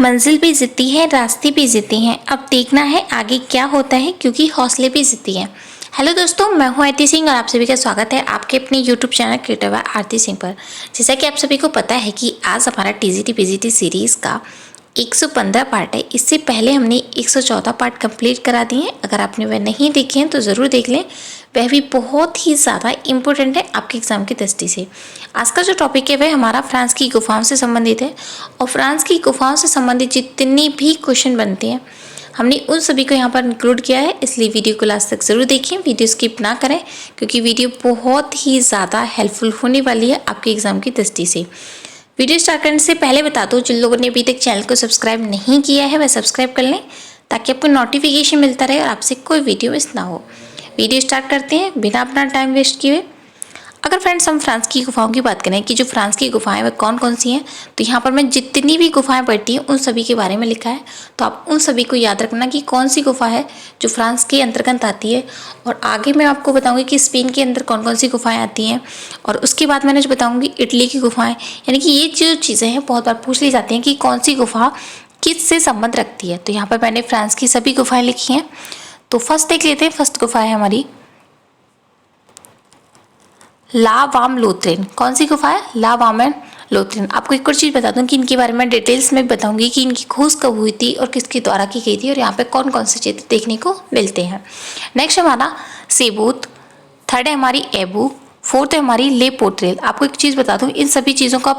मंजिल भी जीती है, रास्ते भी जीते हैं। अब देखना है आगे क्या होता है, क्योंकि हौसले भी जीती हैं। हेलो दोस्तों, मैं हूं आरती सिंह और आप सभी का स्वागत है आपके अपने यूट्यूब चैनल क्रिएटिव बाय आरती सिंह पर। जैसा कि आप सभी को पता है कि आज हमारा टीजीटी पीजीटी सीरीज़ का 115 पार्ट है। इससे पहले हमने 114 पार्ट कंप्लीट करा दिए हैं। अगर आपने वह नहीं देखे हैं तो ज़रूर देख लें, वह भी बहुत ही ज़्यादा इम्पोर्टेंट है आपके एग्ज़ाम की दृष्टि से। आज का जो टॉपिक है वह हमारा फ्रांस की गुफाओं से संबंधित है, और फ्रांस की गुफाओं से संबंधित जितने भी क्वेश्चन बनते हैं हमने उन सभी को यहाँ पर इंक्लूड किया है। इसलिए वीडियो को लास्ट तक ज़रूर देखें, वीडियो स्किप ना करें, क्योंकि वीडियो बहुत ही ज़्यादा हेल्पफुल होने वाली है आपके एग्ज़ाम की दृष्टि से। वीडियो स्टार्ट करने से पहले बता दूं, जिन लोगों ने अभी तक चैनल को सब्सक्राइब नहीं किया है वह सब्सक्राइब कर लें, ताकि आपको नोटिफिकेशन मिलता रहे और आपसे कोई वीडियो मिस ना हो। वीडियो स्टार्ट करते हैं बिना अपना टाइम वेस्ट किए। अगर फ्रेंड्स हम फ्रांस की गुफाओं की बात करें कि जो फ्रांस की गुफाएं वह कौन कौन सी हैं, तो यहाँ पर मैं जितनी भी गुफाएं पढ़ती हैं उन सभी के बारे में लिखा है। तो आप उन सभी को याद रखना कि कौन सी गुफा है जो फ्रांस के अंतर्गत आती है, और आगे मैं आपको बताऊंगी कि स्पेन के अंदर कौन कौन सी गुफाएं आती हैं, और उसके बाद मैंने जो बताऊंगी इटली की गुफाएं। यानी कि ये जो चीज़ें हैं बहुत बार पूछ ली जाती हैं कि कौन सी गुफा किस से संबंध रखती है। तो यहाँ पर मैंने फ्रांस की सभी गुफाएं लिखी हैं। तो फर्स्ट देख लेते हैं। फर्स्ट गुफा है हमारी ला वाम लोथरेन। कौन सी गुफा है? ला वाम एंड लोथरेन। आपको एक और चीज़ बता दूं कि इनके बारे में डिटेल्स में बताऊंगी कि इनकी खोज कब हुई थी और किसके द्वारा की गई थी, और यहाँ पे कौन कौन से चित्र देखने को मिलते हैं। नेक्स्ट हमारा सेबूत, थर्ड है हमारी एबू, फोर्थ है हमारी ले पोर्ट्रेल। आपको एक चीज़ बता दूं, इन सभी चीज़ों का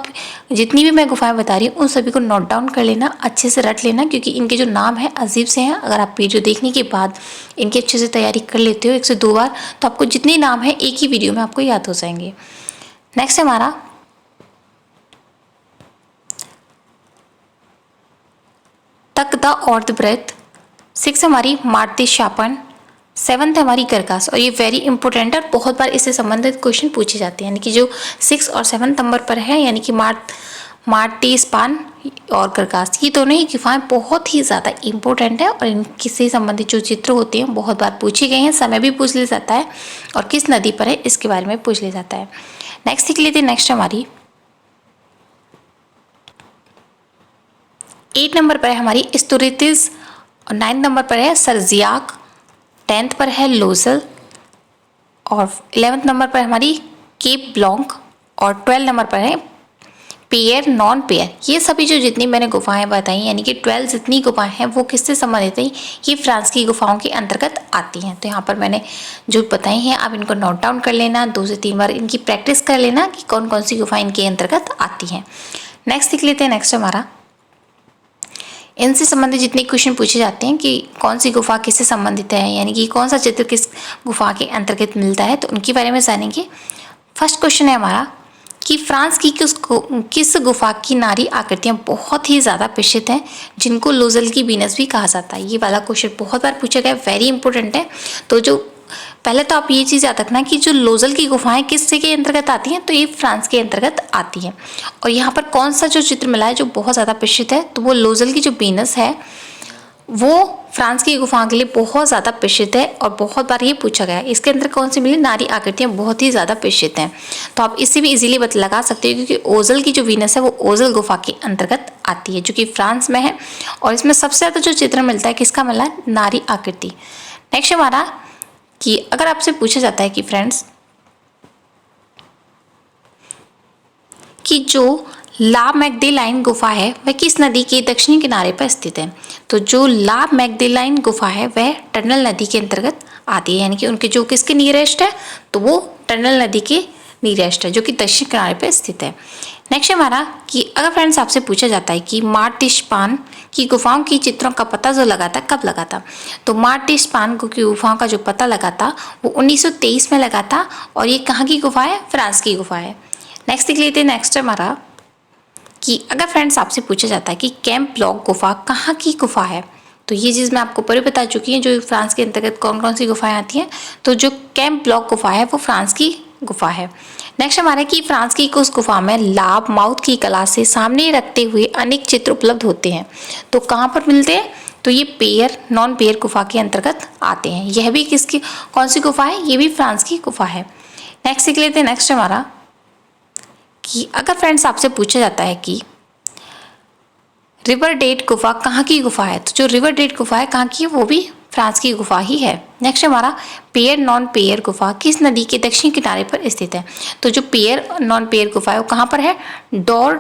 जितनी भी मैं गुफाएं बता रही हूँ उन सभी को नोट डाउन कर लेना, अच्छे से रट लेना, क्योंकि इनके जो नाम है अजीब से हैं। अगर आप वीडियो देखने के बाद इनकी अच्छे से तैयारी कर लेते हो 1 से 2 बार, तो आपको जितने नाम है एक ही वीडियो में आपको याद हो जाएंगे। नेक्स्ट है हमारा तक द और द ब्रेथ, 6 हमारी मारते शापन, 7th हमारी करकास। और ये वेरी इंपॉर्टेंट है, बहुत बार इससे संबंधित क्वेश्चन पूछे जाते हैं। यानी कि जो 6 और 7 नंबर पर है, यानी कि मार्टे स्पान और करकास, ये दोनों ही गुफाएं बहुत ही ज़्यादा इंपॉर्टेंट है, और इनसे से संबंधित जो चित्र होते हैं बहुत बार पूछे गए हैं। समय भी पूछ लिया जाता है, और किस नदी पर है इसके बारे में पूछ लिया जाता है। नेक्स्ट देख लेते हैं। नेक्स्ट हमारी 8 नंबर पर है हमारी स्तुरितिस, और 9 नंबर पर है सरजियाक, 10th पर है लोजल, और 11th नंबर पर हमारी केप ब्लॉन्क, और 12 नंबर पर है पेयर नॉन पेयर। ये सभी जो जितनी मैंने गुफाएं बताई, यानी कि 12 जितनी गुफाएं हैं वो किससे संबंधित है? ये फ्रांस की गुफाओं के अंतर्गत आती हैं। तो यहाँ पर मैंने जो बताई हैं आप इनको नोट डाउन कर लेना, 2 से 3 बार इनकी प्रैक्टिस कर लेना कि कौन कौन सी गुफाएं इनके अंतर्गत आती हैं। नेक्स्ट देख लेते हैं। नेक्स्ट हमारा इनसे संबंधित जितने क्वेश्चन पूछे जाते हैं कि कौन सी गुफा किससे संबंधित है, यानी कि कौन सा चित्र किस गुफा के अंतर्गत मिलता है, तो उनके बारे में जानेंगे। फर्स्ट क्वेश्चन है हमारा कि फ्रांस की किस गुफा की नारी आकृतियाँ बहुत ही ज़्यादा प्रसिद्ध हैं, जिनको लोजल की वीनस भी कहा जाता है। ये वाला क्वेश्चन बहुत बार पूछा गया, वेरी इंपॉर्टेंट है। तो जो पहले तो आप ये चीज़ याद रखना कि जो लोजल की गुफाएं किससे के अंतर्गत आती हैं, तो ये फ्रांस के अंतर्गत आती हैं। और यहाँ पर कौन सा जो चित्र मिला है जो बहुत ज़्यादा प्रसिद्ध है, तो वो लोजल की जो वीनस है वो फ्रांस की गुफाओं के लिए बहुत ज़्यादा प्रसिद्ध है, और बहुत बार ये पूछा गया है इसके अंदर कौन सी मिली नारी आकृतियाँ बहुत ही ज़्यादा प्रसिद्ध हैं। तो आप इससे भी इजीली लगा सकते हो, क्योंकि ओजल की जो वीनस है वो ओजल गुफा के अंतर्गत आती है, जो कि फ्रांस में है, और इसमें सबसे ज़्यादा जो चित्र मिलता है किसका मिला है? नारी आकृति। नेक्स्ट हमारा कि अगर आपसे पूछा जाता है कि फ्रेंड्स कि जो ला मैग्देलाइन गुफा है वह किस नदी के दक्षिणी किनारे पर स्थित है, तो जो ला मैग्देलाइन गुफा है वह टनल नदी के अंतर्गत आती है। यानी कि उनके जो किसके नियरेस्ट है, तो वो टनल नदी के नियरेस्ट है, जो कि दक्षिण किनारे पर स्थित है। नेक्स्ट हमारा कि अगर फ्रेंड्स आपसे पूछा जाता है कि मार्टिस्पान की गुफाओं की चित्रों का पता जो लगा था कब लगा था, तो मार्टिस्पान की गुफाओं का जो पता लगा था वो 1923 में लगा था, और ये कहाँ की गुफा है? फ्रांस की गुफा है। नेक्स्ट देख लेते हैं। नेक्स्ट हमारा कि अगर फ्रेंड्स आपसे पूछा जाता है कि कैंप ब्लॉक गुफा कहाँ की गुफा है, तो ये चीज़ मैं आपको पहले बता चुकी हूँ जो फ्रांस के अंतर्गत कौन कौन सी गुफाएं आती हैं। तो जो कैंप ब्लॉक गुफा है वो फ्रांस की गुफा है। नेक्स्ट हमारा कि फ्रांस की उस गुफा में लाभ माउथ की कला से सामने रखते हुए अनेक चित्र उपलब्ध होते हैं, तो कहाँ पर मिलते हैं? तो ये पेयर नॉन पेयर गुफा के अंतर्गत आते हैं। यह भी किसकी कौन सी गुफा है? ये भी फ्रांस की गुफा है। नेक्स्ट देख लेते हैं। नेक्स्ट हमारा कि अगर फ्रेंड्स आपसे पूछा जाता है कि रिवर डेट गुफा कहाँ की गुफा है? तो जो रिवर डेट गुफा है कहाँ की है? वो भी फ्रांस की गुफा ही है। नेक्स्ट हमारा पेयर नॉन पेयर गुफा किस नदी के दक्षिणी किनारे पर स्थित है? तो जो पेयर नॉन पेयर गुफा है वो कहाँ पर है? डॉर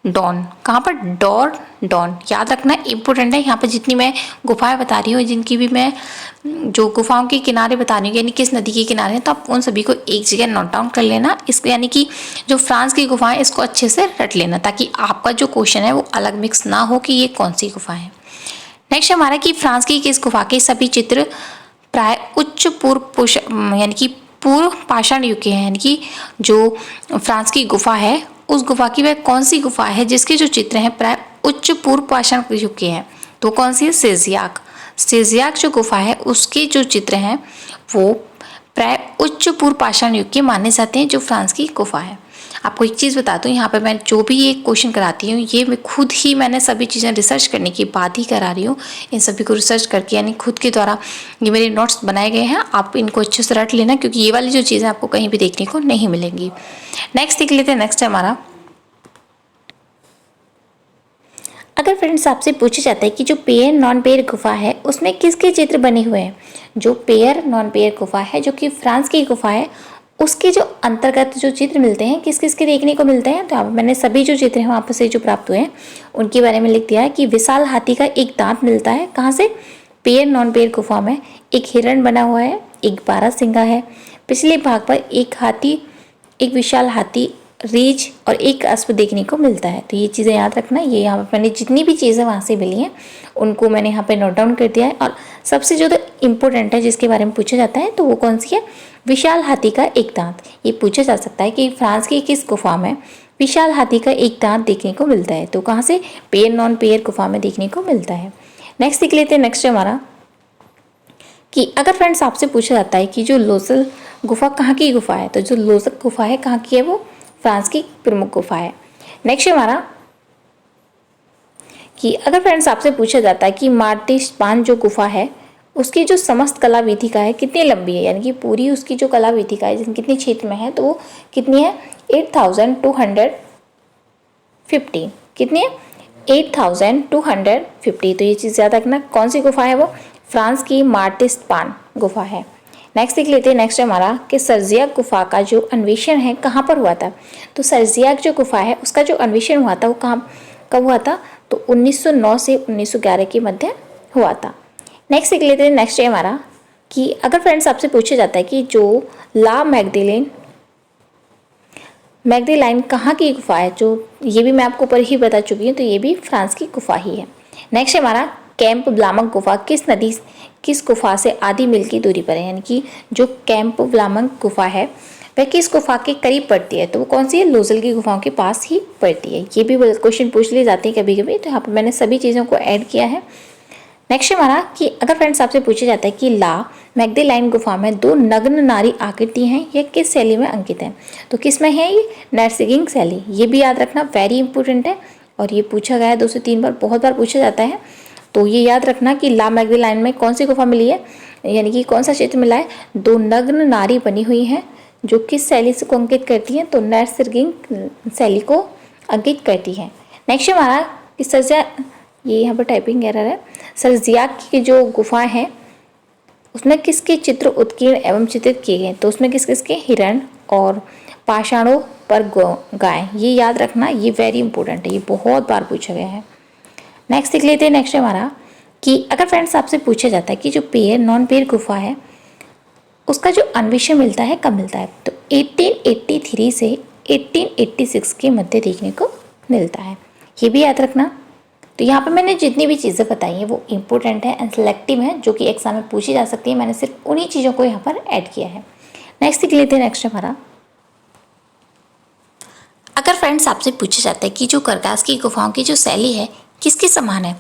डॉन। कहाँ पर? डॉर डॉन। याद रखना इंपॉर्टेंट है। यहाँ पर जितनी मैं गुफाएं बता रही हूँ, जिनकी भी मैं जो गुफाओं के किनारे बता रही हूँ, यानी किस नदी के किनारे हैं, तो आप उन सभी को एक जगह नोट डाउन कर लेना। इसको यानी कि जो फ्रांस की गुफाएं, इसको अच्छे से रट लेना, ताकि आपका जो क्वेश्चन है वो अलग मिक्स ना हो कि ये कौन सी गुफा है। नेक्स्ट हमारा कि फ्रांस की किस गुफा के सभी चित्र प्राय उच्च यानी कि पूर्व पाषाण युग के हैं। यानी कि जो फ्रांस की गुफा है, उस गुफा की वह कौन सी गुफा है जिसके जो चित्र हैं प्राय उच्च पूर्व पाषाण युग के हैं? तो कौन सी है? सेजियाक। सेजियाक जो गुफा है उसके जो चित्र हैं वो प्राय उच्च पूर्व पाषाण युग के माने जाते हैं, जो फ्रांस की गुफा है। आपको एक चीज़ बता दूं, यहाँ पे मैं जो भी ये क्वेश्चन कराती हूँ, ये मैं खुद ही मैंने सभी चीज़ें रिसर्च करने के बाद ही करा रही हूँ। इन सभी को रिसर्च करके यानी खुद के द्वारा ये मेरे नोट्स बनाए गए हैं। आप इनको अच्छे से रट लेना, क्योंकि ये वाली जो चीज़ें आपको कहीं भी देखने को नहीं मिलेंगी। नेक्स्ट देख लेते हैं। नेक्स्ट है हमारा, अगर फ्रेंड्स आपसे पूछा जाता है कि जो पेयर नॉन पेयर गुफा है उसमें किसके चित्र बने हुए हैं? जो पेयर नॉन पेयर गुफा है जो कि फ्रांस की गुफा है, उसके जो अंतर्गत जो चित्र मिलते हैं किस किस के देखने को मिलते हैं? तो मैंने सभी जो चित्र हैं वहाँ से जो प्राप्त हुए हैं उनके बारे में लिख दिया है कि विशाल हाथी का एक दांत मिलता है। कहाँ से? पेयर नॉन पेयर गुफा में। एक हिरण बना हुआ है, एक बारहसिंगा है, पिछले भाग पर एक हाथी, एक विशाल हाथी, रीछ और एक अश्व देखने को मिलता है। तो ये चीज़ें याद रखना। ये यहाँ पर मैंने जितनी भी चीज़ें वहाँ से मिली हैं उनको मैंने यहाँ पे नोट डाउन कर दिया है। और सबसे जो तो इम्पोर्टेंट है जिसके बारे में पूछा जाता है, तो वो कौन सी है? विशाल हाथी का एक दांत। ये पूछा जा सकता है कि फ्रांस की किस गुफा में विशाल हाथी का एक दांत देखने को मिलता है? तो कहाँ से? पेयर नॉन पेयर गुफा में देखने को मिलता है। नेक्स्ट देख लेते हैं। नेक्स्ट हमारा कि अगर फ्रेंड्स आपसे पूछा जाता है कि जो लोसल गुफा कहाँ की गुफा है, तो जो लोसल गुफा है कहाँ की है? वो फ्रांस की प्रमुख गुफा है। नेक्स्ट हमारा कि अगर फ्रेंड्स आपसे पूछा जाता है कि मार्टिस्पान जो गुफा है उसकी जो समस्त कला वीथिका है कितनी लंबी है, यानी कि पूरी उसकी जो कला वीथिका है कितने क्षेत्र में है, तो वो कितनी है? 8250। कितनी है? 8250। तो ये चीज़ याद रखना। कौन सी गुफा है वो? फ्रांस की मार्टिस्पान गुफा है। नेक्स्ट देख लेते हैं। नेक्स्ट हमारा कि सर्जियाक गुफा का जो अन्वेषण है कहाँ पर हुआ था? तो सर्जियाक जो गुफा है उसका जो अन्वेषण हुआ था वो कब हुआ था? तो 1909 से 1911 के मध्य हुआ था। नेक्स्ट देख लेते हैं। नेक्स्ट है हमारा कि अगर फ्रेंड्स आपसे पूछा जाता है कि जो ला मैग्देलाइन कहाँ की गुफा है, जो ये भी मैं आपको ऊपर ही बता चुकी हूँ, तो ये भी फ्रांस की गुफा ही है। नेक्स्ट हमारा कैंप ब्लामक गुफा किस गुफा से आधी मील की दूरी पर है? यानी कि जो कैंप ब्लामक गुफा है वह किस गुफा के करीब पड़ती है? तो वो कौन सी है? लोजल की गुफाओं के पास ही पड़ती है। ये भी क्वेश्चन पूछ लिए जाते हैं कभी कभी, तो यहाँ पर मैंने सभी चीज़ों को ऐड किया है। नेक्स्ट हमारा कि अगर फ्रेंड्स आपसे पूछा जाता है कि ला मैग्देलाइन गुफा में दो नग्न नारी आकृति हैं, यह किस शैली में अंकित है? तो किस में है ये? नर्सिगिंग शैली। ये भी याद रखना, वेरी इंपॉर्टेंट है और ये पूछा गया है 2 से 3 बार, बहुत बार पूछा जाता है। तो ये याद रखना कि ला मैग्देलाइन में कौन सी गुफा मिली है, यानी कि कौन सा क्षेत्र मिला है? दो नग्न नारी बनी हुई हैं जो किस शैली से को अंकित करती हैं? तो नर्सिगिंग शैली को अंकित करती हैं। नेक्स्ट हमारा कि ये यहाँ पर टाइपिंग एरर है। सर्जियाक की जो गुफाएं हैं उसमें किसके चित्र उत्कीर्ण एवं चित्रित किए गए? तो उसमें किस किसके? हिरण और पाषाणों पर गाय। ये याद रखना, ये वेरी इंपॉर्टेंट है, ये बहुत बार पूछा गया है। नेक्स्ट देख लेते हैं। नेक्स्ट हमारा कि अगर फ्रेंड्स आपसे पूछा जाता है कि जो पेयर नॉन पेयर गुफा है उसका जो अन्वेषण मिलता है कब मिलता है? तो 1883 से 1886 के मध्य देखने को मिलता है। ये भी याद रखना। तो यहाँ पर मैंने जितनी भी चीज़ें बताई हैं वो इम्पोर्टेंट है एंड सेलेक्टिव है, जो कि एग्जाम में पूछी जा सकती है। मैंने सिर्फ उन्हीं चीज़ों को यहाँ पर ऐड किया है। नेक्स्ट देख लेते हैं। नेक्स्ट हमारा अगर फ्रेंड्स आपसे पूछा जाता है कि जो करकास की गुफाओं की जो शैली है किसके समान है?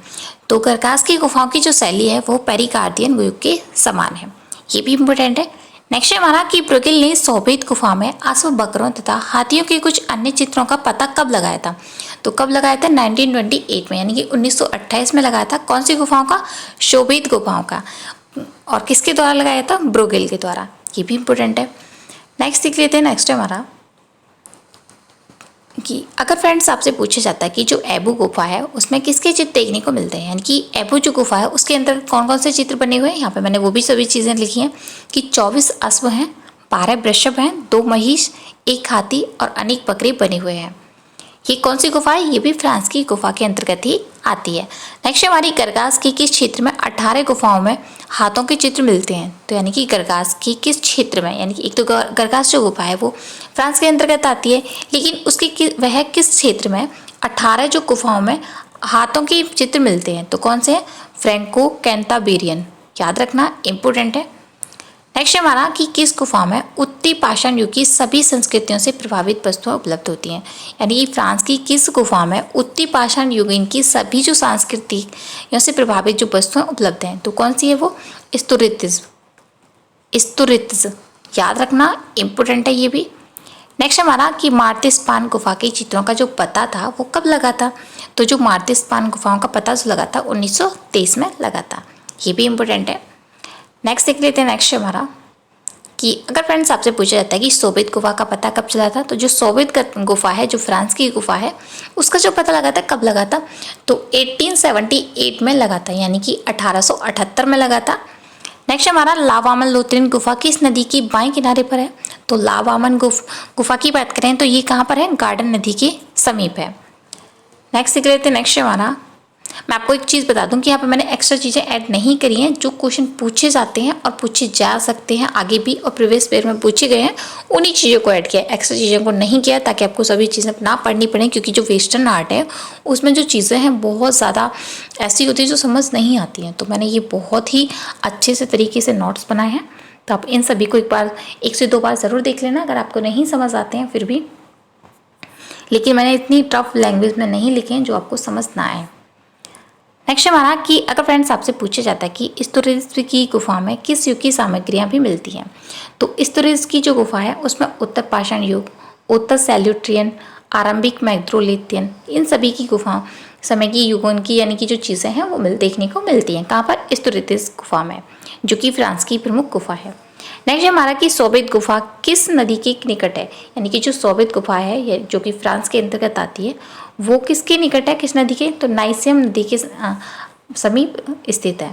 तो करकास की गुफाओं की जो शैली है वो पेरिकार्दियन युग के समान है। ये भी इम्पोर्टेंट है। नेक्स्ट हमारा कि ब्रुगेल ने सोभित गुफा में अश्व, बकरों तथा हाथियों के कुछ अन्य चित्रों का पता कब लगाया था? तो कब लगाया था? 1928 में, यानी कि 1928 में लगाया था। कौन सी गुफाओं का? शोभित गुफाओं का। और किसके द्वारा लगाया था? ब्रुगेल के द्वारा। ये भी इम्पोर्टेंट है। नेक्स्ट देख लेते हैं। नेक्स्ट हमारा कि अगर फ्रेंड्स आपसे पूछा जाता है कि जो एबू गुफा है उसमें किसके चित्र देखने को मिलते हैं, यानी कि एबू जो गुफा है उसके अंदर कौन कौन से चित्र बने हुए हैं, यहाँ पे मैंने वो भी सभी चीज़ें लिखी हैं कि 24 अश्व हैं, 12 वृषभ हैं, 2 महिष, 1 हाथी और अनेक बकरे बने हुए हैं। ये कौन सी गुफा है, ये भी फ्रांस की गुफा के अंतर्गत ही आती है। नेक्स्ट हमारी गरगास के किस क्षेत्र में 18 गुफाओं में हाथों के चित्र मिलते हैं, तो यानी कि गरगास के किस क्षेत्र में, यानी कि एक तो गरगास जो गुफा है वो फ्रांस के अंतर्गत आती है, लेकिन उसकी वह किस क्षेत्र में 18 जो गुफाओं में हाथों के चित्र मिलते हैं, तो कौन से हैं, फ्रैंको कैंटाबेरियन, याद रखना इंपॉर्टेंट है। नेक्स्ट हमारा कि किस गुफा में उत्तरी पाषाण युग की सभी संस्कृतियों से प्रभावित वस्तुएं उपलब्ध होती हैं, यानी कि फ्रांस की किस गुफा में उत्तरी पाषाण युगीन की सभी जो संस्कृतियों से प्रभावित जो वस्तुएं उपलब्ध हैं, तो कौन सी है वो, स्तुरित्ज, याद रखना इंपॉर्टेंट है ये भी। नेक्स्ट हमारा कि मार्तिस्पान गुफा के चित्रों का जो पता था वो कब लगा था, तो जो मार्तिस्पान गुफाओं का पता जो लगा था 1923 में लगा था, ये भी इंपॉर्टेंट है। नेक्स्ट देख लेते हैं। नेक्स्ट हमारा कि अगर फ्रेंड्स आपसे पूछा जाता है कि सोवियत गुफा का पता कब चला था, तो जो सोवियत गुफा है जो फ्रांस की गुफा है उसका जो पता लगा था कब लगा था, तो 1878 में लगा था, यानी कि 1878 में लगा था। नेक्स्ट हमारा लावामन लोथरिन गुफा किस नदी की बाएं किनारे पर है, तो लावामन गुफा की बात करें तो ये कहाँ पर है, गार्डन नदी के समीप है। नेक्स्ट देख लेते हैं। नेक्स्ट हमारा मैं आपको एक चीज़ बता दूं कि यहाँ पे मैंने एक्स्ट्रा चीज़ें ऐड नहीं करी हैं, जो क्वेश्चन पूछे जाते हैं और पूछे जा सकते हैं आगे भी और प्रीवियस पेयर में पूछे गए हैं उन्हीं चीज़ों को ऐड किया, एक्स्ट्रा चीज़ों को नहीं किया, ताकि आपको सभी चीज़ें ना पढ़नी पड़ें, क्योंकि जो वेस्टर्न आर्ट है उसमें जो चीज़ें हैं बहुत ज़्यादा ऐसी होती है जो समझ नहीं आती हैं। तो मैंने ये बहुत ही अच्छे से तरीके से नोट्स बनाए हैं, तो आप इन सभी को एक से दो बार ज़रूर देख लेना अगर आपको नहीं समझ आते हैं फिर भी, लेकिन मैंने इतनी टफ लैंग्वेज में नहीं लिखे हैं जो आपको समझ ना आए। नेक्स्ट हमारा कि अगर फ्रेंड्स आपसे पूछा जाता है कि स्तुरित्ज की गुफा में किस युग की सामग्रियां भी मिलती हैं, तो स्तुरित्ज की जो गुफा है उसमें उत्तर पाषाण युग, उत्तर सैल्यूट्रियन, आरंभिक मैग्रोलिथियन, इन सभी की गुफा समय की युगों की यानी कि जो चीज़ें हैं वो देखने को मिलती हैं। कहाँ पर, स्तुरित्ज गुफा में, जो कि फ्रांस की प्रमुख गुफा है। नेक्स्ट हमारा कि सोवियत गुफा किस नदी के निकट है, यानी कि जो सोवियत गुफा है जो कि फ्रांस के अंतर्गत आती है वो किसके निकट है, किस नदी के, तो नाइसियम नदी के समीप स्थित है।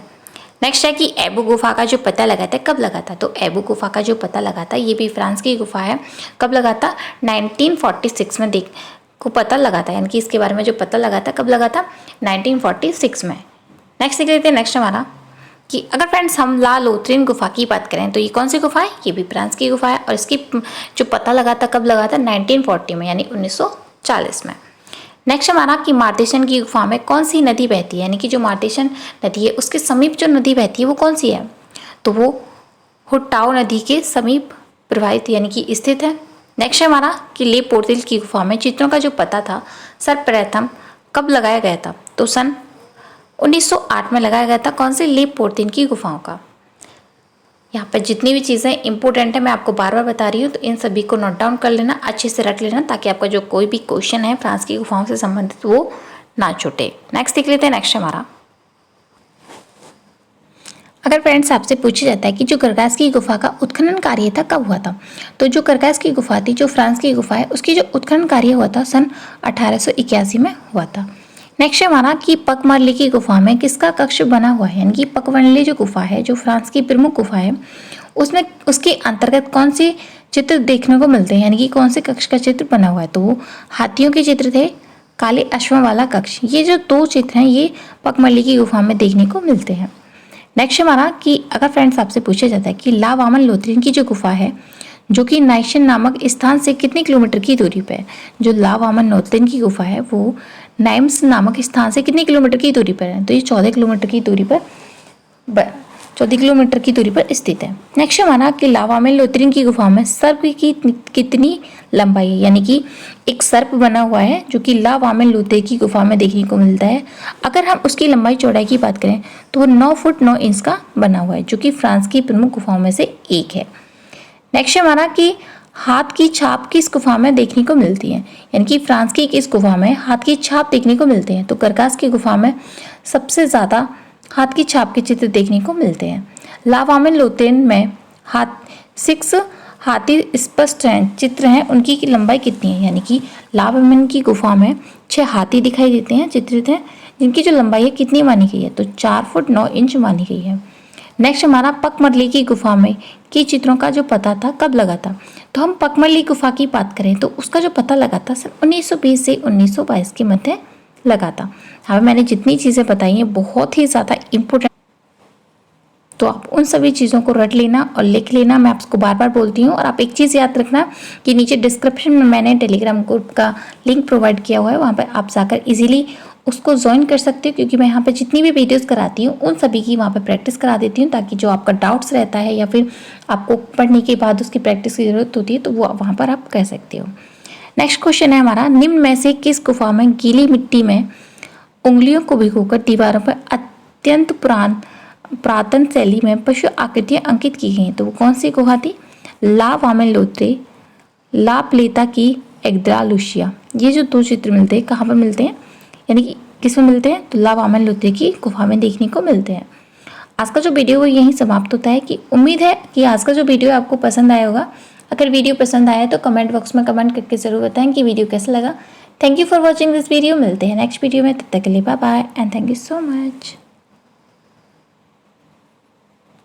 नेक्स्ट है कि एबू गुफा का जो पता लगा था कब लगा था, तो एबू गुफा का जो पता लगा था ये भी फ्रांस की गुफा है, कब लगा था, 1946 में को पता लगा था, यानी कि इसके बारे में जो पता लगा था कब लगा था, 1946 में। नेक्स्ट देख लेते हैं। नेक्स्ट हमारा कि अगर फ्रेंड्स हम ला लोथरिन गुफा की बात करें तो ये कौन सी गुफा है, ये भी फ्रांस की गुफा है और इसकी जो पता लगा था कब लगा था, 1940 में, यानी 1940 में। नेक्स्ट हमारा कि मार्तेशन की गुफा में कौन सी नदी बहती है, यानी कि जो मार्तेशन नदी है उसके समीप जो नदी बहती है वो कौन सी है, तो वो हुट्टाओ नदी के समीप प्रवाहित यानी कि स्थित है। नेक्स्ट हमारा कि ले पोर्तिल की गुफा में चित्रों का जो पता था सर्वप्रथम कब लगाया गया था, तो सन 1908 में लगाया गया था, कौन से, ले पोर्तिल की गुफाओं का। यहाँ पर जितनी भी चीज़ें इंपॉर्टेंट है मैं आपको बार बार बता रही हूँ, तो इन सभी को नोट डाउन कर लेना, अच्छे से रख लेना, ताकि आपका जो कोई भी क्वेश्चन है फ्रांस की गुफाओं से संबंधित वो ना छूटे। नेक्स्ट देख लेते हैं। नेक्स्ट हमारा अगर फ्रेंड्स आपसे पूछा जाता है कि जो गरगास की गुफा का उत्खनन कार्य था कब हुआ था, तो जो गरगास की गुफा थी जो फ्रांस की गुफा है उसकी जो उत्खनन कार्य हुआ था सन 1881 में हुआ था। नेक्स्ट हमारा कि पकमरली की गुफा में किसका कक्ष बना हुआ है, यानी कि पकमरली जो गुफा है जो फ्रांस की प्रमुख गुफा है उसमें उसके अंतर्गत कौन से चित्र देखने को मिलते हैं, यानी कि कौन से कक्ष का चित्र बना हुआ है, तो वो हाथियों के चित्र थे, काले अश्वों वाला कक्ष, ये जो दो चित्र हैं ये पकमरली की गुफा में देखने को मिलते हैं। नेक्स्ट हमारा कि अगर फ्रेंड्स आपसे पूछा जाता है कि ला वामन लोथरिन की जो गुफा है जो कि नाइशन नामक स्थान से कितने किलोमीटर की दूरी पर है, जो ला वामन लोथरिन की गुफा है वो नाइम्स नामक स्थान से कितने किलोमीटर की दूरी पर है, तो ये 14 किलोमीटर की दूरी पर स्थित है। नेक्स्ट हमारा कि लावा में लोथरिन की गुफा में सर्प की कितनी लंबाई है, यानी कि एक सर्प बना हुआ है जो कि लावा में लोथरिन की गुफा में देखने को मिलता है। अगर हम उसकी लंबाई चौड़ाई की बात करें तो वो 9 फुट 9 इंच का बना हुआ है, जो कि फ्रांस की प्रमुख गुफाओं में से एक है। नेक्स्ट हमारा कि हाथ की छाप किस गुफा में देखने को मिलती है, यानी कि फ्रांस की किस गुफा में हाथ की छाप देखने को मिलते हैं, तो गरगास की गुफा में सबसे ज़्यादा हाथ की छाप के चित्र देखने को मिलते हैं। ला वामन लोथरिन में 6 हाथी स्पष्ट हैं, चित्र हैं, उनकी लंबाई कितनी है, यानी कि लाबामिन की गुफा में 6 हाथी दिखाई देते हैं, चित्रित हैं, जिनकी जो लंबाई है कितनी मानी गई है, तो 4 फुट 9 इंच मानी गई है। नेक्स्ट हमारा पकमरली की गुफा में की चित्रों का जो पता था कब लगा था, तो हम पकमरली गुफा की बात करें तो उसका जो पता लगा था सन 1920 से 1922 के मध्य लगा था। हाँ, मैंने जितनी चीज़ें बताई हैं बहुत ही ज़्यादा इम्पोर्टेंट, तो आप उन सभी चीज़ों को रट लेना और लिख लेना। मैं आपको बार बार बोलती हूँ। और आप एक चीज़ याद रखना कि नीचे डिस्क्रिप्शन में मैंने टेलीग्राम ग्रुप का लिंक प्रोवाइड किया हुआ है, वहाँ पर आप जाकर इजीली उसको ज्वाइन कर सकते हो, क्योंकि मैं यहाँ पे जितनी भी वीडियोस कराती हूँ उन सभी की वहाँ पे प्रैक्टिस करा देती हूँ, ताकि जो आपका डाउट्स रहता है या फिर आपको पढ़ने के बाद उसकी प्रैक्टिस की ज़रूरत होती है तो वो वहाँ पर आप कर सकते हो। नेक्स्ट क्वेश्चन है हमारा, निम्न में से किस गुफा में गीली मिट्टी में उंगलियों को भिगोकर दीवारों पर अत्यंत पुरातन शैली में पशु आकृतियां अंकित की गई हैं, तो वो कौन सी गुहा थी? ला वामेलोत्रे, ला प्लेता की एग्द्रालुशिया। ये जो 2 चित्र मिलते हैं कहाँ पर मिलते हैं, यानी कि किस में मिलते हैं, तो ला वामेलोत्रे की गुफा में देखने को मिलते हैं। आज का जो वीडियो वो यहीं समाप्त होता है। कि उम्मीद है कि आज का जो वीडियो आपको पसंद आया होगा। अगर वीडियो पसंद आया तो कमेंट बॉक्स में कमेंट करके ज़रूर बताएं कि वीडियो कैसा लगा। Thank you for watching this video. मिलते हैं नेक्स्ट वीडियो में, तब तक के लिए bye bye and thank you so much.